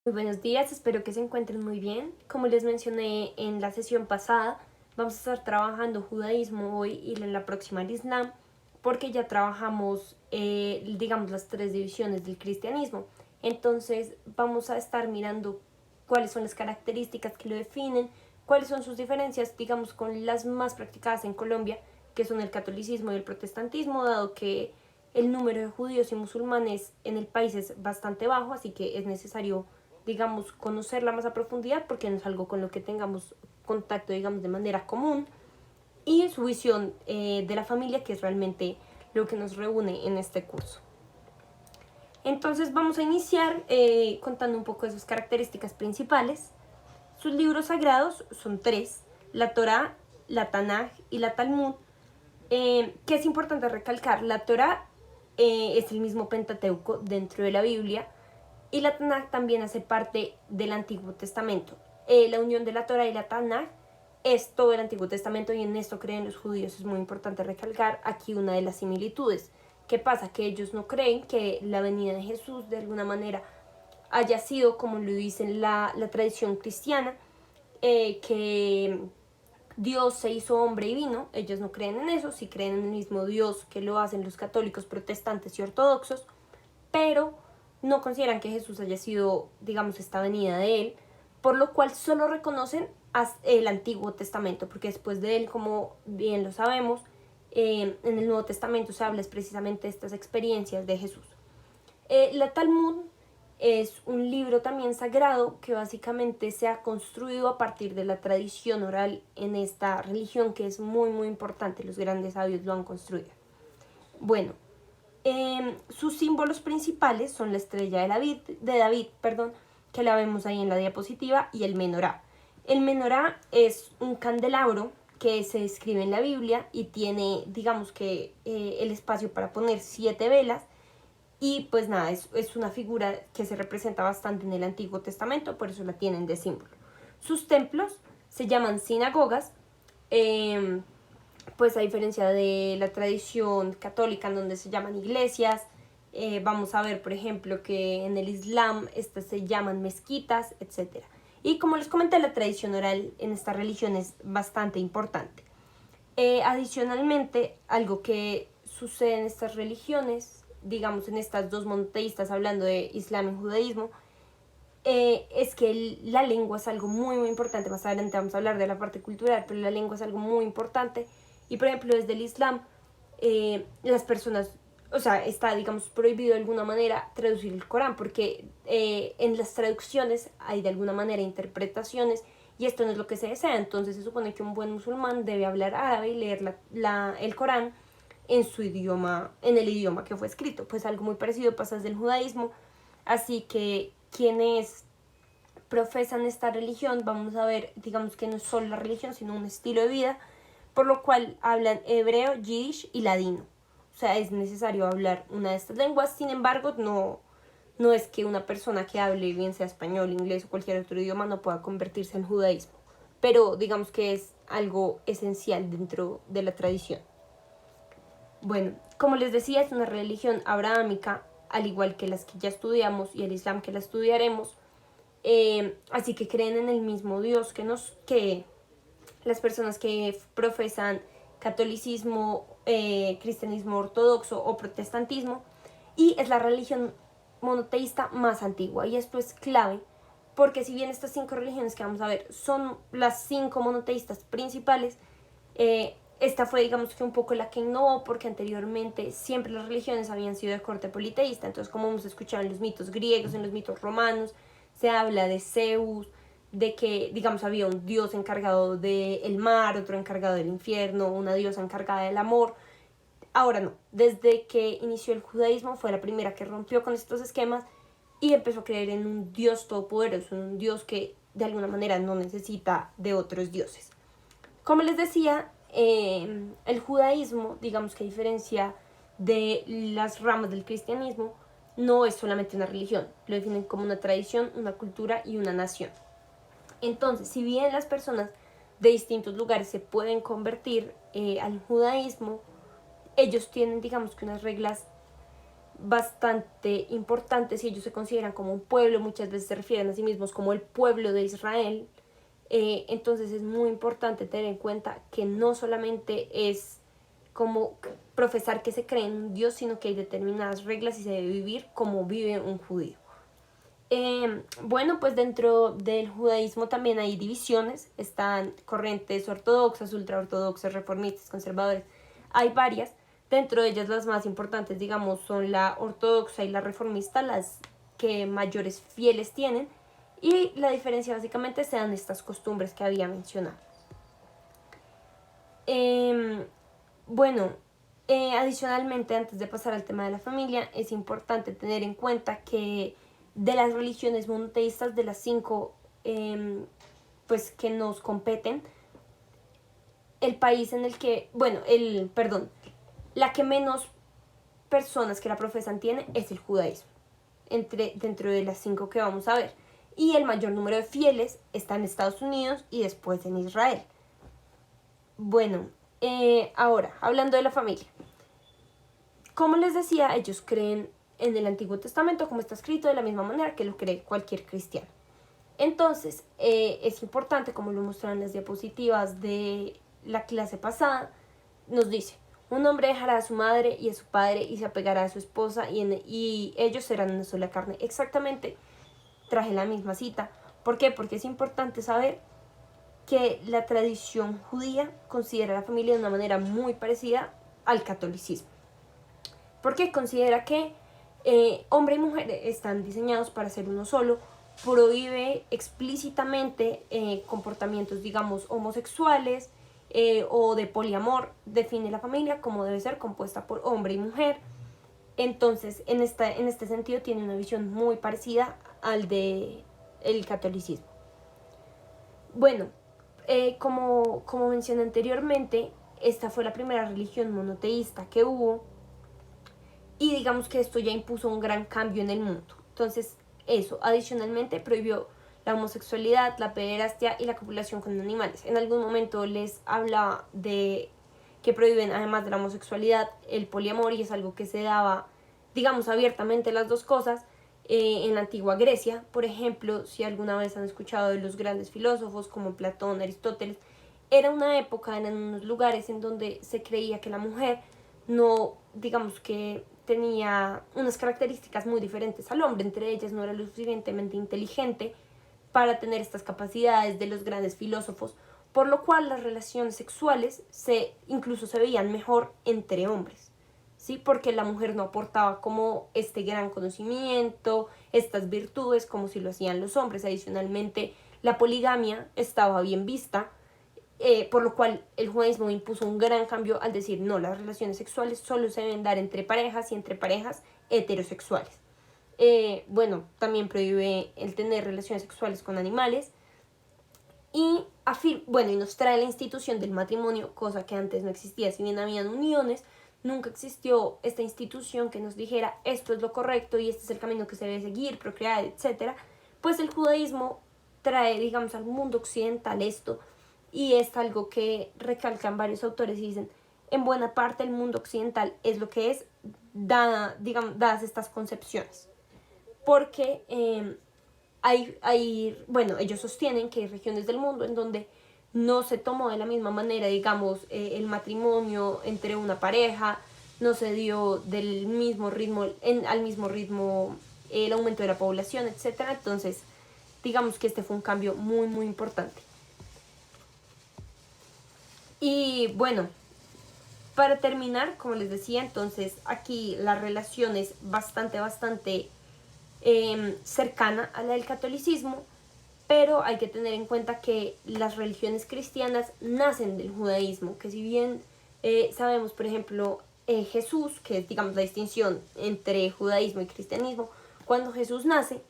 Muy buenos días, espero que se encuentren muy bien. Como les mencioné en la sesión pasada, vamos a estar trabajando judaísmo hoy y en la próxima el Islam, porque ya trabajamos, digamos, las tres divisiones del cristianismo. Entonces vamos a estar mirando cuáles son las características que lo definen, cuáles son sus diferencias, digamos, con las más practicadas en Colombia, que son el catolicismo y el protestantismo, dado que el número de judíos y musulmanes en el país es bastante bajo, así que es necesario, digamos, conocerla más a profundidad porque no es algo con lo que tengamos contacto, digamos, de manera común, y su visión de la familia, que es realmente lo que nos reúne en este curso. Entonces vamos a iniciar contando un poco de sus características principales. Sus libros sagrados son tres: la Torá, la Tanaj y la Talmud. Que es importante recalcar, la Torá es el mismo Pentateuco dentro de la Biblia, y la Tanaj también hace parte del Antiguo Testamento. La unión de la Torá y la Tanaj es todo el Antiguo Testamento, y en esto creen los judíos. Es muy importante recalcar aquí una de las similitudes. ¿Qué pasa? Que ellos no creen que la venida de Jesús de alguna manera haya sido como lo dice la tradición cristiana, que Dios se hizo hombre y vino. Ellos no creen en eso, sí creen en el mismo Dios que lo hacen los católicos, protestantes y ortodoxos, pero no consideran que Jesús haya sido, digamos, esta venida de él, por lo cual solo reconocen el Antiguo Testamento, porque después de él, como bien lo sabemos, en el Nuevo Testamento se habla precisamente de estas experiencias de Jesús. La Talmud es un libro también sagrado que básicamente se ha construido a partir de la tradición oral en esta religión, que es muy muy importante. Los grandes sabios lo han construido. Bueno, sus símbolos principales son la estrella de David, que la vemos ahí en la diapositiva, y el menorá. El menorá es un candelabro que se describe en la Biblia y tiene, digamos que, el espacio para poner 7 velas. Y pues nada, es una figura que se representa bastante en el Antiguo Testamento, por eso la tienen de símbolo. Sus templos se llaman sinagogas, eh, pues a diferencia de la tradición católica en donde se llaman iglesias. Vamos a ver, por ejemplo, que en el Islam estas se llaman mezquitas, etc. Y como les comenté, la tradición oral en esta religión es bastante importante. Adicionalmente, algo que sucede en estas religiones, digamos en estas dos monoteístas, hablando de Islam y judaísmo, es que la lengua es algo muy muy importante. Más adelante vamos a hablar de la parte cultural, pero la lengua es algo muy importante. Y por ejemplo, desde el Islam, las personas, o sea, está, digamos, prohibido de alguna manera traducir el Corán, porque en las traducciones hay de alguna manera interpretaciones, y esto no es lo que se desea. Entonces se supone que un buen musulmán debe hablar árabe y leer el Corán en su idioma, en el idioma que fue escrito. Pues algo muy parecido pasa desde el judaísmo. Así que quienes profesan esta religión, vamos a ver, digamos que no es solo la religión, sino un estilo de vida, por lo cual hablan hebreo, yiddish y ladino. O sea, es necesario hablar una de estas lenguas. Sin embargo, no es que una persona que hable, bien sea español, inglés o cualquier otro idioma, no pueda convertirse en judaísmo. Pero digamos que es algo esencial dentro de la tradición. Bueno, como les decía, es una religión abrahámica, al igual que las que ya estudiamos y el Islam, que la estudiaremos. Así que creen en el mismo Dios que las personas que profesan catolicismo, cristianismo ortodoxo o protestantismo, y es la religión monoteísta más antigua. Y esto es clave porque, si bien estas 5 religiones que vamos a ver son las 5 monoteístas principales, esta fue, digamos, que un poco la que innovó, porque anteriormente siempre las religiones habían sido de corte politeísta. Entonces, como hemos escuchado en los mitos griegos, en los mitos romanos, se habla de Zeus, de que, digamos, había un dios encargado del mar, otro encargado del infierno, una diosa encargada del amor. Ahora no, desde que inició el judaísmo fue la primera que rompió con estos esquemas y empezó a creer en un Dios todopoderoso, un Dios que de alguna manera no necesita de otros dioses. Como les decía, el judaísmo, digamos que a diferencia de las ramas del cristianismo, no es solamente una religión. Lo definen como una tradición, una cultura y una nación. Entonces, si bien las personas de distintos lugares se pueden convertir al judaísmo, ellos tienen, digamos que, unas reglas bastante importantes y ellos se consideran como un pueblo, muchas veces se refieren a sí mismos como el pueblo de Israel. Entonces es muy importante tener en cuenta que no solamente es como profesar que se cree en un Dios, sino que hay determinadas reglas y se debe vivir como vive un judío. Bueno, pues dentro del judaísmo también hay divisiones, están corrientes ortodoxas, ultraortodoxas, reformistas, conservadores, hay varias. Dentro de ellas las más importantes, digamos, son la ortodoxa y la reformista, las que mayores fieles tienen, y la diferencia básicamente se dan estas costumbres que había mencionado. Bueno, adicionalmente, antes de pasar al tema de la familia, es importante tener en cuenta que de las religiones monoteístas, de las 5 pues que nos competen, el país en el que, bueno, la que menos personas que la profesan tiene es el judaísmo, dentro de las 5 que vamos a ver. Y el mayor número de fieles está en Estados Unidos y después en Israel. Bueno, ahora, hablando de la familia. Como les decía, ellos creen en el Antiguo Testamento como está escrito de la misma manera que lo cree cualquier cristiano. Entonces, es importante, como lo mostraron las diapositivas de la clase pasada, nos dice: un hombre dejará a su madre y a su padre y se apegará a su esposa y ellos serán una sola carne. Exactamente, traje la misma cita. ¿Por qué? Porque es importante saber que la tradición judía considera a la familia de una manera muy parecida al catolicismo. Porque considera que hombre y mujer están diseñados para ser uno solo, prohíbe explícitamente comportamientos, digamos, homosexuales o de poliamor, define la familia como debe ser compuesta por hombre y mujer. Entonces, en este sentido, tiene una visión muy parecida al del catolicismo. Bueno, como mencioné anteriormente, esta fue la primera religión monoteísta que hubo, y digamos que esto ya impuso un gran cambio en el mundo. Entonces, eso, adicionalmente, prohibió la homosexualidad, la pederastia y la copulación con animales. En algún momento les hablaba de que prohíben, además de la homosexualidad, el poliamor, y es algo que se daba, digamos, abiertamente las dos cosas. En la antigua Grecia, por ejemplo, si alguna vez han escuchado de los grandes filósofos como Platón, Aristóteles, era una época, eran unos lugares en donde se creía que la mujer no, digamos que tenía unas características muy diferentes al hombre, entre ellas no era lo suficientemente inteligente para tener estas capacidades de los grandes filósofos, por lo cual las relaciones sexuales incluso se veían mejor entre hombres, ¿sí? Porque la mujer no aportaba como este gran conocimiento, estas virtudes como si lo hacían los hombres. Adicionalmente, la poligamia estaba bien vista, por lo cual el judaísmo impuso un gran cambio al decir: no, las relaciones sexuales solo se deben dar entre parejas y entre parejas heterosexuales. Bueno, también prohíbe el tener relaciones sexuales con animales y nos trae la institución del matrimonio, cosa que antes no existía. Si bien habían uniones, nunca existió esta institución que nos dijera esto es lo correcto y este es el camino que se debe seguir, procrear, etc. Pues el judaísmo trae, digamos, al mundo occidental esto, y es algo que recalcan varios autores y dicen: en buena parte el mundo occidental es lo que es, dadas estas concepciones. Porque ellos sostienen que hay regiones del mundo en donde no se tomó de la misma manera, digamos, el matrimonio entre una pareja, no se dio del mismo ritmo, al mismo ritmo el aumento de la población, etc. Entonces, digamos que este fue un cambio muy, muy importante. Y bueno, para terminar, como les decía, entonces aquí la relación es bastante cercana a la del catolicismo, pero hay que tener en cuenta que las religiones cristianas nacen del judaísmo, que si bien sabemos, por ejemplo, Jesús, que es, digamos, la distinción entre judaísmo y cristianismo, cuando Jesús nace,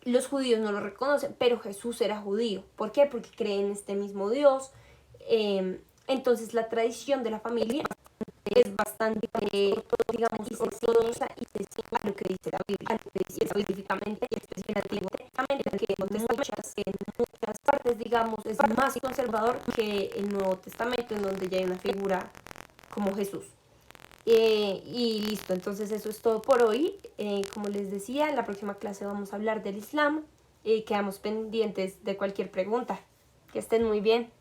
los judíos no lo reconocen, pero Jesús era judío. ¿Por qué? Porque creen en este mismo Dios. Entonces la tradición de la familia es bastante, digamos, ortodoxa y se sigue a lo que dice la Biblia, a lo que dice específicamente y específicamente que en muchas partes, digamos, es más conservador que el Nuevo Testamento, en donde ya hay una figura como Jesús. Y listo, entonces eso es todo por hoy. Como les decía, en la próxima clase vamos a hablar del Islam. Quedamos pendientes de cualquier pregunta. Que estén muy bien.